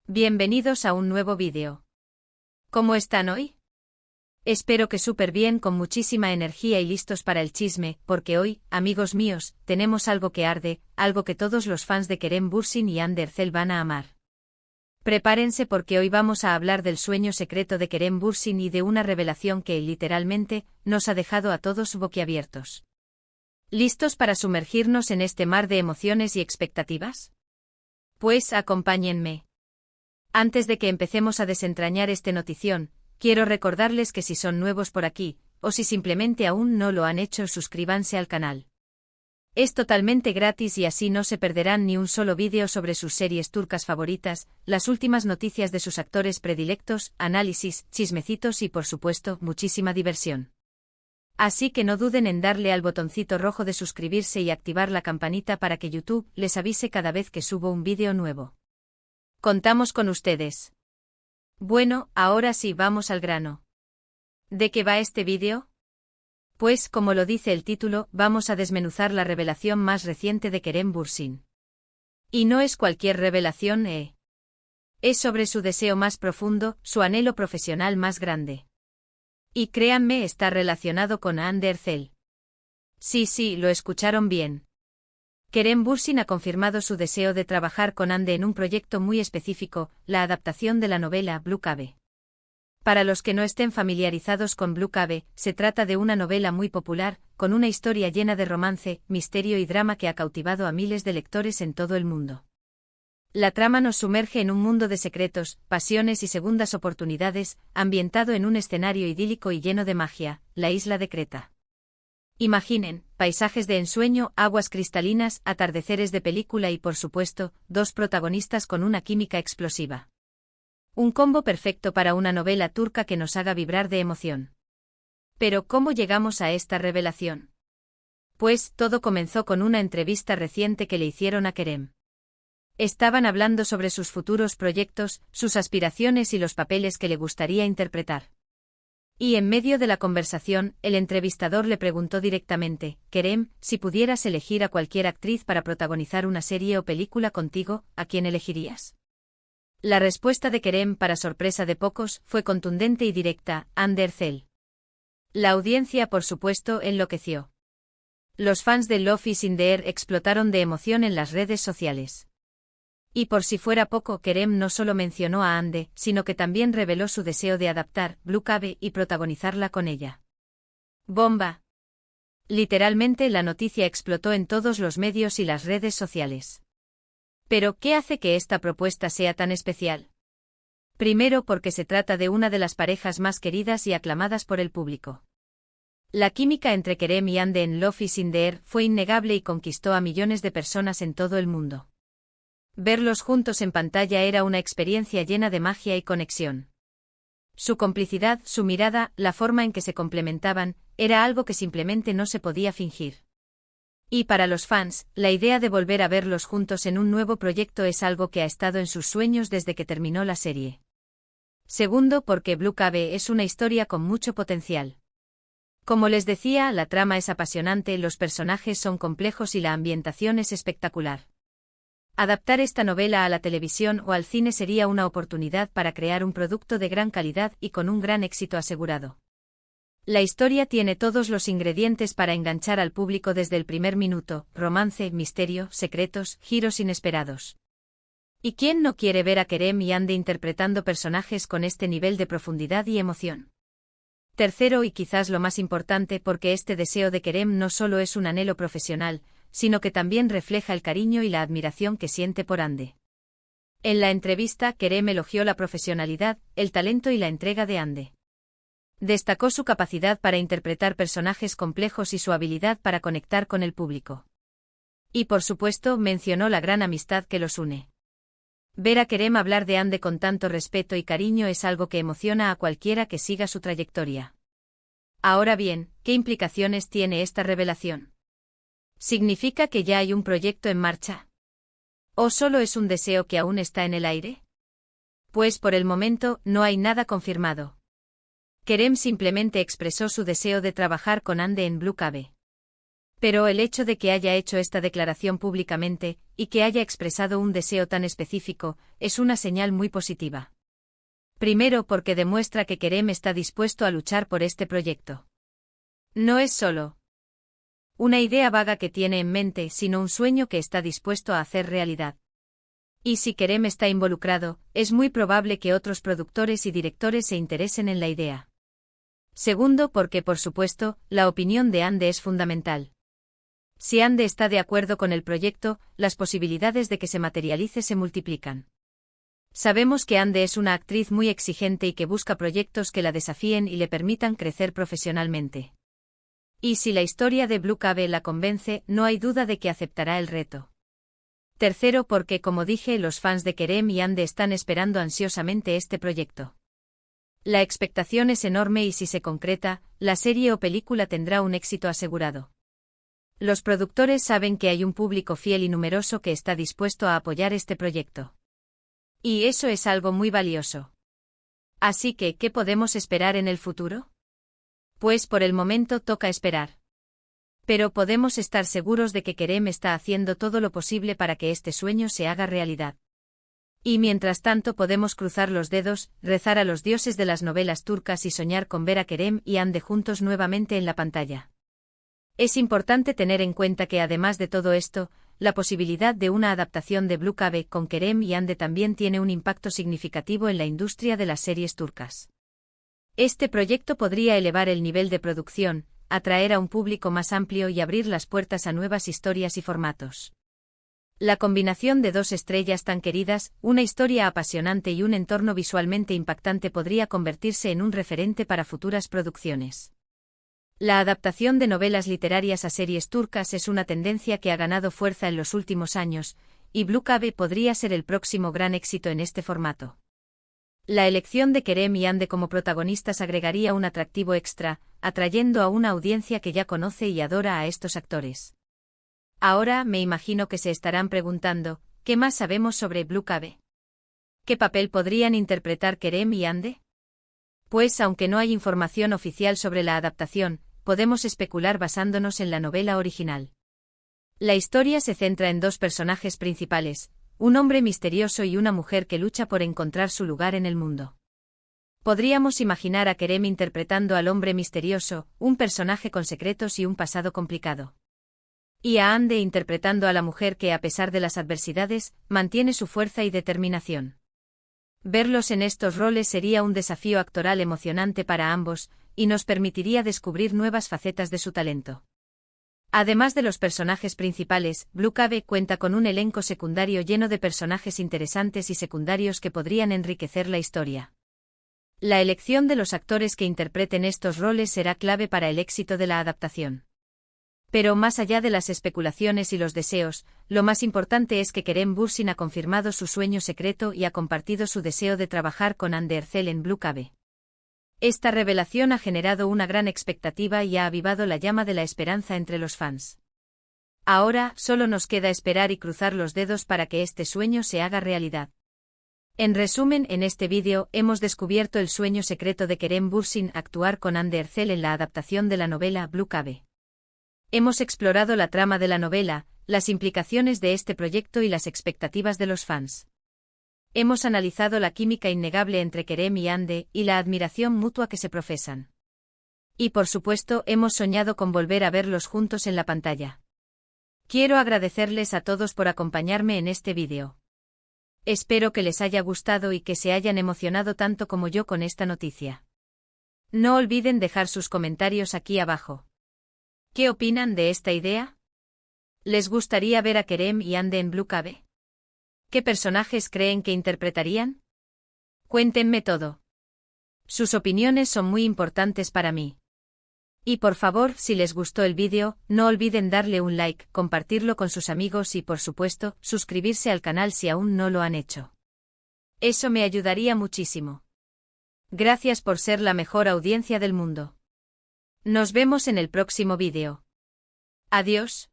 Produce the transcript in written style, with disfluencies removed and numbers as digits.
Bienvenidos a un nuevo vídeo. ¿Cómo están hoy? Espero que súper bien, con muchísima energía y listos para el chisme, porque hoy, amigos míos, tenemos algo que arde, algo que todos los fans de Kerem Bürsin y Hande Erçel van a amar. Prepárense porque hoy vamos a hablar del sueño secreto de Kerem Bürsin y de una revelación que, literalmente, nos ha dejado a todos boquiabiertos. ¿Listos para sumergirnos en este mar de emociones y expectativas? Pues acompáñenme. Antes de que empecemos a desentrañar este notición, quiero recordarles que si son nuevos por aquí, o si simplemente aún no lo han hecho, suscríbanse al canal. Es totalmente gratis y así no se perderán ni un solo vídeo sobre sus series turcas favoritas, las últimas noticias de sus actores predilectos, análisis, chismecitos y por supuesto, muchísima diversión. Así que no duden en darle al botoncito rojo de suscribirse y activar la campanita para que YouTube les avise cada vez que subo un vídeo nuevo. Contamos con ustedes. Bueno, ahora sí vamos al grano. ¿De qué va este vídeo? Pues, como lo dice el título, vamos a desmenuzar la revelación más reciente de Kerem Bürsin. Y no es cualquier revelación, Es sobre su deseo más profundo, su anhelo profesional más grande. Y créanme, está relacionado con Hande Erçel. Sí, lo escucharon bien. Kerem Bürsin ha confirmado su deseo de trabajar con Hande en un proyecto muy específico, la adaptación de la novela Blue Cave. Para los que no estén familiarizados con Blue Cave, se trata de una novela muy popular, con una historia llena de romance, misterio y drama que ha cautivado a miles de lectores en todo el mundo. La trama nos sumerge en un mundo de secretos, pasiones y segundas oportunidades, ambientado en un escenario idílico y lleno de magia, la isla de Creta. Imaginen, paisajes de ensueño, aguas cristalinas, atardeceres de película y por supuesto, dos protagonistas con una química explosiva. Un combo perfecto para una novela turca que nos haga vibrar de emoción. Pero ¿cómo llegamos a esta revelación? Pues todo comenzó con una entrevista reciente que le hicieron a Kerem. Estaban hablando sobre sus futuros proyectos, sus aspiraciones y los papeles que le gustaría interpretar. Y en medio de la conversación, el entrevistador le preguntó directamente: Kerem, si pudieras elegir a cualquier actriz para protagonizar una serie o película contigo, ¿a quién elegirías? La respuesta de Kerem, para sorpresa de pocos, fue contundente y directa: Hande Erçel. La audiencia, por supuesto, enloqueció. Los fans de Love is in the Air explotaron de emoción en las redes sociales. Y por si fuera poco, Kerem no solo mencionó a Hande, sino que también reveló su deseo de adaptar Blue Cave y protagonizarla con ella. ¡Bomba! Literalmente la noticia explotó en todos los medios y las redes sociales. Pero, ¿qué hace que esta propuesta sea tan especial? Primero, porque se trata de una de las parejas más queridas y aclamadas por el público. La química entre Kerem y Hande en Love is in the Air fue innegable y conquistó a millones de personas en todo el mundo. Verlos juntos en pantalla era una experiencia llena de magia y conexión. Su complicidad, su mirada, la forma en que se complementaban, era algo que simplemente no se podía fingir. Y para los fans, la idea de volver a verlos juntos en un nuevo proyecto es algo que ha estado en sus sueños desde que terminó la serie. Segundo, porque Blue Cave es una historia con mucho potencial. Como les decía, la trama es apasionante, los personajes son complejos y la ambientación es espectacular. Adaptar esta novela a la televisión o al cine sería una oportunidad para crear un producto de gran calidad y con un gran éxito asegurado. La historia tiene todos los ingredientes para enganchar al público desde el primer minuto: romance, misterio, secretos, giros inesperados. ¿Y quién no quiere ver a Kerem y Hande interpretando personajes con este nivel de profundidad y emoción? Tercero, y quizás lo más importante, porque este deseo de Kerem no solo es un anhelo profesional, sino que también refleja el cariño y la admiración que siente por Hande. En la entrevista, Kerem elogió la profesionalidad, el talento y la entrega de Hande. Destacó su capacidad para interpretar personajes complejos y su habilidad para conectar con el público. Y por supuesto, mencionó la gran amistad que los une. Ver a Kerem hablar de Hande con tanto respeto y cariño es algo que emociona a cualquiera que siga su trayectoria. Ahora bien, ¿qué implicaciones tiene esta revelación? ¿Significa que ya hay un proyecto en marcha? ¿O solo es un deseo que aún está en el aire? Pues por el momento, no hay nada confirmado. Kerem simplemente expresó su deseo de trabajar con Hande en Blue Cave. Pero el hecho de que haya hecho esta declaración públicamente, y que haya expresado un deseo tan específico, es una señal muy positiva. Primero porque demuestra que Kerem está dispuesto a luchar por este proyecto. No es solo una idea vaga que tiene en mente, sino un sueño que está dispuesto a hacer realidad. Y si Kerem está involucrado, es muy probable que otros productores y directores se interesen en la idea. Segundo porque, por supuesto, la opinión de Ande es fundamental. Si Ande está de acuerdo con el proyecto, las posibilidades de que se materialice se multiplican. Sabemos que Ande es una actriz muy exigente y que busca proyectos que la desafíen y le permitan crecer profesionalmente. Y si la historia de Blue Cave la convence, no hay duda de que aceptará el reto. Tercero porque, como dije, los fans de Kerem y Ande están esperando ansiosamente este proyecto. La expectación es enorme y si se concreta, la serie o película tendrá un éxito asegurado. Los productores saben que hay un público fiel y numeroso que está dispuesto a apoyar este proyecto. Y eso es algo muy valioso. Así que, ¿qué podemos esperar en el futuro? Pues por el momento toca esperar. Pero podemos estar seguros de que Kerem está haciendo todo lo posible para que este sueño se haga realidad. Y mientras tanto podemos cruzar los dedos, rezar a los dioses de las novelas turcas y soñar con ver a Kerem y Ande juntos nuevamente en la pantalla. Es importante tener en cuenta que además de todo esto, la posibilidad de una adaptación de Blue Cave con Kerem y Ande también tiene un impacto significativo en la industria de las series turcas. Este proyecto podría elevar el nivel de producción, atraer a un público más amplio y abrir las puertas a nuevas historias y formatos. La combinación de dos estrellas tan queridas, una historia apasionante y un entorno visualmente impactante podría convertirse en un referente para futuras producciones. La adaptación de novelas literarias a series turcas es una tendencia que ha ganado fuerza en los últimos años, y Blue Cave podría ser el próximo gran éxito en este formato. La elección de Kerem y Ande como protagonistas agregaría un atractivo extra, atrayendo a una audiencia que ya conoce y adora a estos actores. Ahora me imagino que se estarán preguntando, ¿qué más sabemos sobre Blue Cave? ¿Qué papel podrían interpretar Kerem y Ande? Pues aunque no hay información oficial sobre la adaptación, podemos especular basándonos en la novela original. La historia se centra en dos personajes principales, un hombre misterioso y una mujer que lucha por encontrar su lugar en el mundo. Podríamos imaginar a Kerem interpretando al hombre misterioso, un personaje con secretos y un pasado complicado. Y a Ande interpretando a la mujer que, a pesar de las adversidades, mantiene su fuerza y determinación. Verlos en estos roles sería un desafío actoral emocionante para ambos, y nos permitiría descubrir nuevas facetas de su talento. Además de los personajes principales, Blue Cave cuenta con un elenco secundario lleno de personajes interesantes y secundarios que podrían enriquecer la historia. La elección de los actores que interpreten estos roles será clave para el éxito de la adaptación. Pero más allá de las especulaciones y los deseos, lo más importante es que Kerem Bürsin ha confirmado su sueño secreto y ha compartido su deseo de trabajar con Hande Erçel en Blue Cave. Esta revelación ha generado una gran expectativa y ha avivado la llama de la esperanza entre los fans. Ahora, solo nos queda esperar y cruzar los dedos para que este sueño se haga realidad. En resumen, en este vídeo hemos descubierto el sueño secreto de Kerem Bürsin actuar con Hande Erçel en la adaptación de la novela Blue Cave. Hemos explorado la trama de la novela, las implicaciones de este proyecto y las expectativas de los fans. Hemos analizado la química innegable entre Kerem y Hande y la admiración mutua que se profesan. Y por supuesto, hemos soñado con volver a verlos juntos en la pantalla. Quiero agradecerles a todos por acompañarme en este vídeo. Espero que les haya gustado y que se hayan emocionado tanto como yo con esta noticia. No olviden dejar sus comentarios aquí abajo. ¿Qué opinan de esta idea? ¿Les gustaría ver a Kerem y Hande en Blue Cave? ¿Qué personajes creen que interpretarían? Cuéntenme todo. Sus opiniones son muy importantes para mí. Y por favor, si les gustó el vídeo, no olviden darle un like, compartirlo con sus amigos y por supuesto, suscribirse al canal si aún no lo han hecho. Eso me ayudaría muchísimo. Gracias por ser la mejor audiencia del mundo. Nos vemos en el próximo vídeo. Adiós.